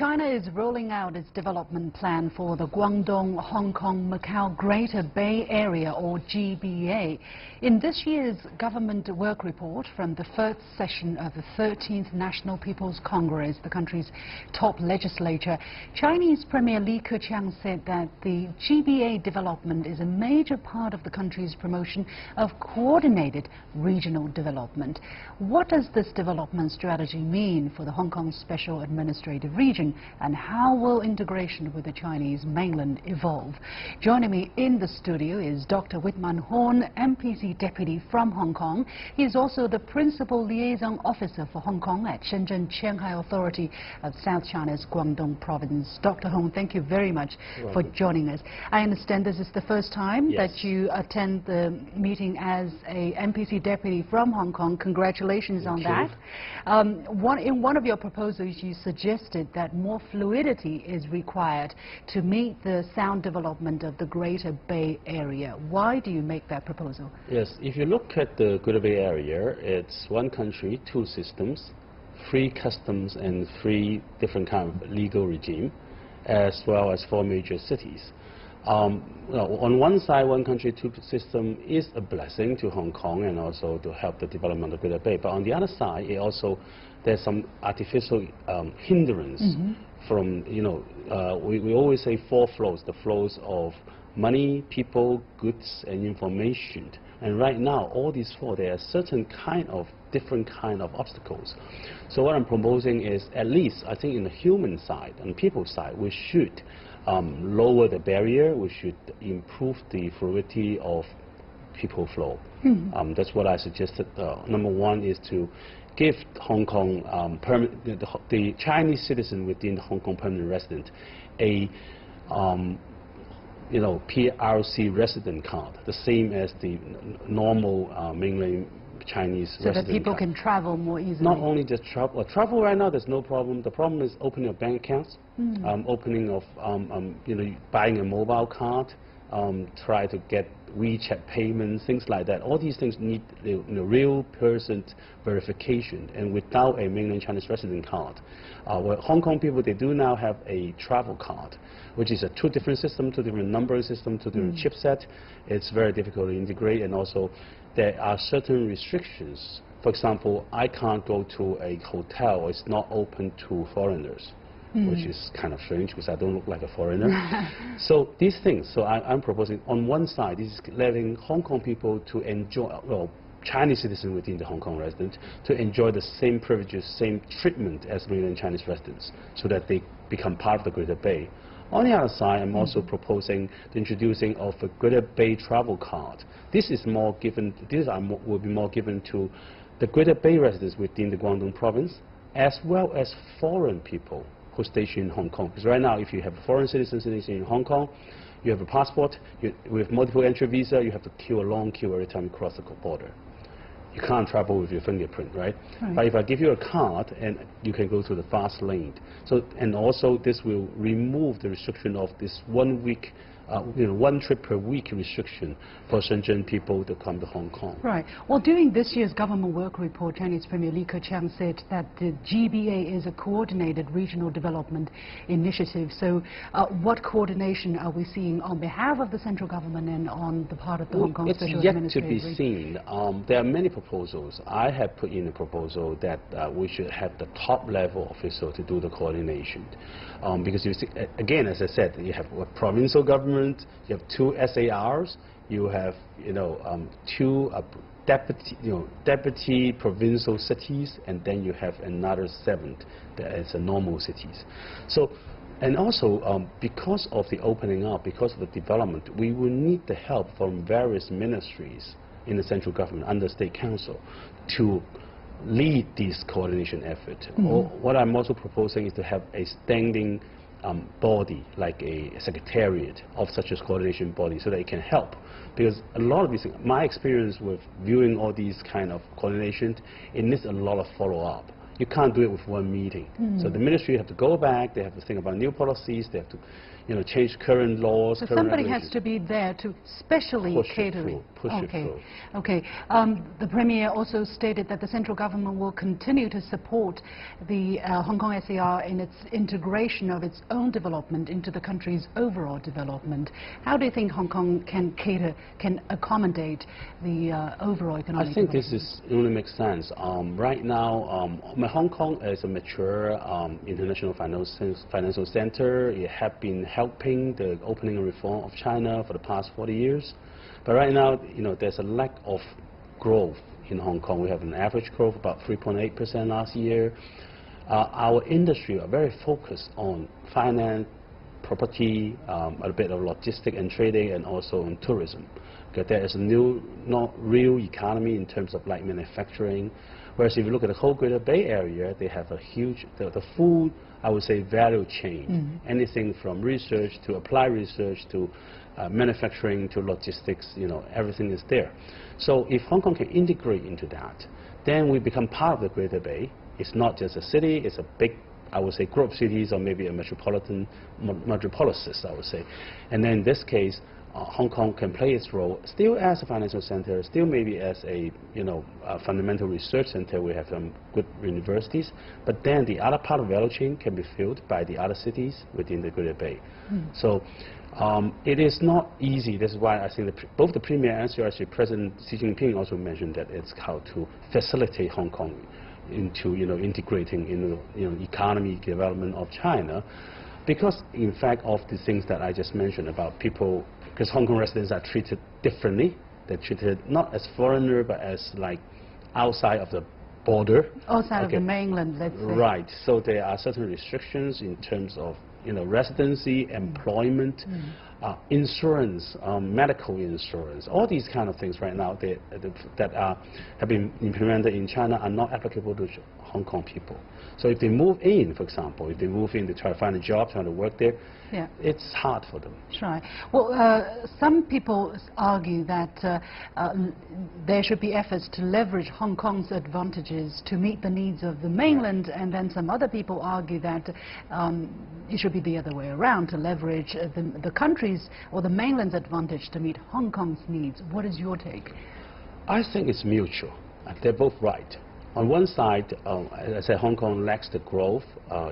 China is rolling out its development plan for the Guangdong-Hong Kong-Macao Greater Bay Area, or GBA. In this year's government work report from the first session of the 13th National People's Congress, the country's top legislature, Chinese Premier Li Keqiang said that the GBA development is a major part of the country's promotion of coordinated regional development. What does this development strategy mean for the Hong Kong Special Administrative Region, and how will integration with the Chinese mainland evolve? Joining me in the studio is Dr. Witman Hung, MPC Deputy from Hong Kong. He is also the Principal Liaison Officer for Hong Kong at Shenzhen Qianhai Authority of South China's Guangdong Province. Dr. Hung, thank you very much for joining us. I understand this is the first time that you attend the meeting as a MPC Deputy from Hong Kong. Congratulations on that. In one of your proposals, you suggested that more fluidity is required to meet the sound development of the Greater Bay Area. Why do you make that proposal? Yes, if you look at the Greater Bay Area, it's one country, two systems, free customs and three different kind of legal regime, as well as four major cities. On one side, one country, two system is a blessing to Hong Kong and also to help the development of Greater Bay. But on the other side, it also there's some artificial hindrance from, we always say four flows, the flows of money, people, goods, and information. And right now, all these four, there are certain different kind of obstacles. So what I'm proposing is, at least, I think in the human side and people side, we should lower the barrier. We should improve the fluidity of people flow. That's what I suggested. Number one is to give Hong Kong the Chinese citizen within the Hong Kong permanent resident a PRC resident card, the same as the normal mainland Chinese resident so that people card. Can travel more easily. Not only just travel. Travel right now, there's no problem. The problem is opening of bank accounts, opening of buying a mobile card, try to get WeChat payments, things like that. All these things need real person verification, and without a mainland Chinese resident card. Hong Kong people, they do now have a travel card, which is a two different system, two different numbering system, two different chipset. It's very difficult to integrate, and also there are certain restrictions. For example, I can't go to a hotel. It's not open to foreigners. Which is kind of strange because I don't look like a foreigner. So these things, I'm proposing on one side, this is letting Hong Kong people to enjoy, Chinese citizens within the Hong Kong resident, to enjoy the same privileges, same treatment as mainland Chinese residents, so that they become part of the Greater Bay. On the other side, I'm also proposing the introducing of a Greater Bay travel card. This is more given, will be more given to the Greater Bay residents within the Guangdong province, as well as foreign people who station in Hong Kong. Because right now, if you have a foreign citizen stationed in Hong Kong, you have a passport, with multiple entry visa, you have to queue a long queue every time you cross the border. You can't travel with your fingerprint, right? But if I give you a card, and you can go to the fast lane. So, and also this will remove the restriction of this 1 week, one trip per week restriction for Shenzhen people to come to Hong Kong. Right. Well, during this year's government work report, Chinese Premier Li Keqiang said that the GBA is a coordinated regional development initiative. So what coordination are we seeing on behalf of the central government and on the part of the Hong Kong Special Administrative Region? It's yet to be seen. There are many proposals. I have put in a proposal that we should have the top level official to do the coordination. Because you see, again, as I said, you have a provincial government, you have two SARs, you have two deputy provincial cities, and then you have another 7 that is normal cities. So, and also because of the opening up, because of the development, we will need the help from various ministries in the central government under State Council to lead this coordination effort. What I'm also proposing is to have a standing body, like a secretariat of such a coordination body, so that it can help. Because a lot of these things, my experience with viewing all these kind of coordination, it needs a lot of follow-up. You can't do it with one meeting. So the ministry have to go back, they have to think about new policies, they have to change current laws. So somebody has to be there to specially cater it. Push it through. Okay. The Premier also stated that the central government will continue to support the Hong Kong SAR in its integration of its own development into the country's overall development. How do you think Hong Kong can accommodate the overall economic development? I think this only makes sense. Right now, Hong Kong is a mature international financial center. It has been helping the opening and reform of China for the past 40 years. But right now, there's a lack of growth in Hong Kong. We have an average growth about 3.8% last year. Our industry are very focused on finance, property, a bit of logistics and trading, and also on tourism. Okay, there is a not real economy in terms of light manufacturing. Whereas if you look at the whole Greater Bay Area, they have a huge, the full, I would say, value chain. Anything from research to applied research to manufacturing to logistics, everything is there. So if Hong Kong can integrate into that, then we become part of the Greater Bay. It's not just a city, it's a big, I would say, group of cities or maybe a metropolis, I would say. And then in this case, Hong Kong can play its role still as a financial center, still maybe as a a fundamental research center. We have some good universities, but then the other part of the value chain can be filled by the other cities within the Greater Bay. So it is not easy. This is why I think both the Premier and actually President Xi Jinping also mentioned that it's how to facilitate Hong Kong into integrating in economy development of China, because in fact of the things that I just mentioned about people. Because Hong Kong residents are treated differently. They're treated not as foreigner, but as like outside of the border. Outside of the mainland, let's say. Right. So there are certain restrictions in terms of residency, employment, insurance, medical insurance. All these kind of things right now that have been implemented in China are not applicable to Hong Kong people. So if they move in, for example, if they move in to try to find a job, trying to work there, it's hard for them. Right. Well, some people argue that there should be efforts to leverage Hong Kong's advantages to meet the needs of the mainland, and then some other people argue that it should be the other way around, to leverage the country's or the mainland's advantage to meet Hong Kong's needs. What is your take? I think it's mutual. They're both right. On one side, as I said, Hong Kong lacks the growth,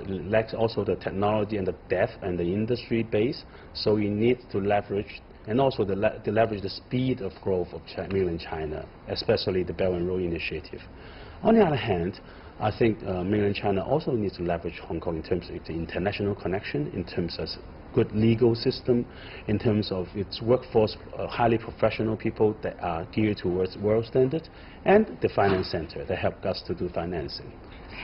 lacks also the technology and the depth and the industry base, so it needs to leverage, and also to leverage the speed of growth of mainland China, especially the Belt and Road Initiative. On the other hand, I think mainland China also needs to leverage Hong Kong in terms of the international connection, in terms of good legal system, in terms of its workforce, highly professional people that are geared towards world standards, and the finance center that help us to do financing.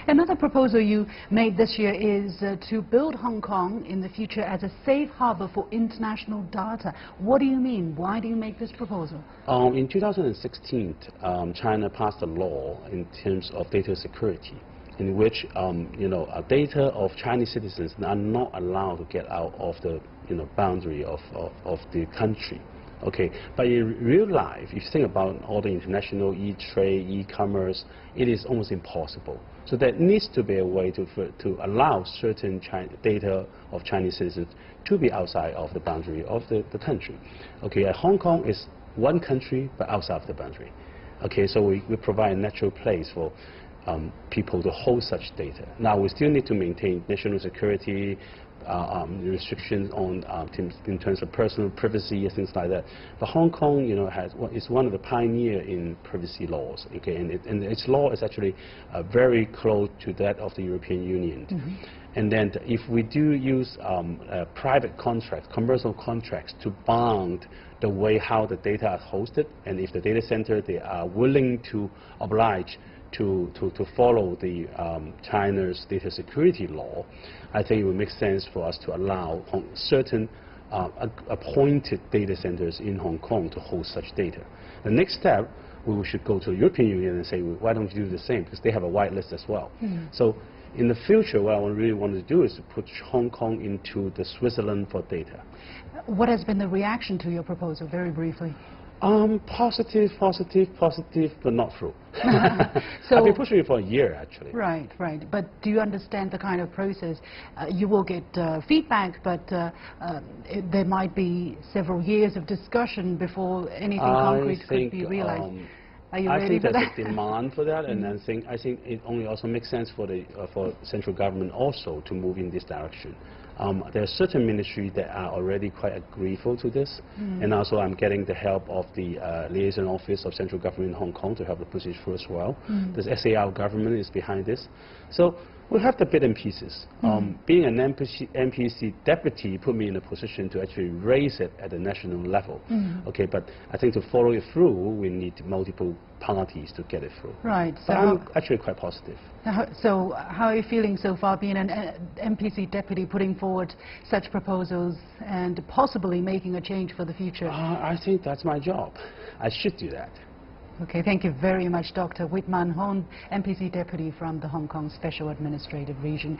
Another proposal you made this year is to build Hong Kong in the future as a safe harbor for international data. What do you mean? Why do you make this proposal? In 2016, China passed a law in terms of data security, in which data of Chinese citizens are not allowed to get out of the boundary of the country. Okay, but in real life, if you think about all the international e-trade, e-commerce, it is almost impossible. So there needs to be a way to allow certain data of Chinese citizens to be outside of the boundary of the country. Okay, Hong Kong is one country, but outside of the boundary. Okay, so we provide a natural place for people to hold such data. Now, we still need to maintain national security, restrictions on in terms of personal privacy and things like that. But Hong Kong, is one of the pioneers in privacy laws. Okay, and its law is actually very close to that of the European Union. And then if we do use private contracts, commercial contracts to bond the way how the data are hosted, and if the data center they are willing to oblige to follow the China's data security law, I think it would make sense for us to allow certain appointed data centers in Hong Kong to host such data. The next step, we should go to the European Union and say, why don't you do the same? Because they have a white list as well. So in the future, what I really want to do is to put Hong Kong into the Switzerland for data. What has been the reaction to your proposal, very briefly? Positive, but not through. So I've been pushing it for a year, actually. Right. But do you understand the kind of process? You will get feedback, but there might be several years of discussion before anything concrete could be realized. Are you ready for that? I think there's a demand for that, and I think it only also makes sense for the central government also to move in this direction. There are certain ministries that are already quite agreeable to this, and also I'm getting the help of the liaison office of central government in Hong Kong to help the push it through as well. The SAR government is behind this. So we have the bit and pieces. Being an NPC deputy put me in a position to actually raise it at the national level. Okay, but I think to follow it through, we need multiple parties to get it through. Right. So I'm actually quite positive. So how are you feeling so far, being an NPC deputy, putting forward such proposals and possibly making a change for the future? I think that's my job. I should do that. Okay, thank you very much, Dr. Witman Hung, NPC deputy from the Hong Kong Special Administrative Region.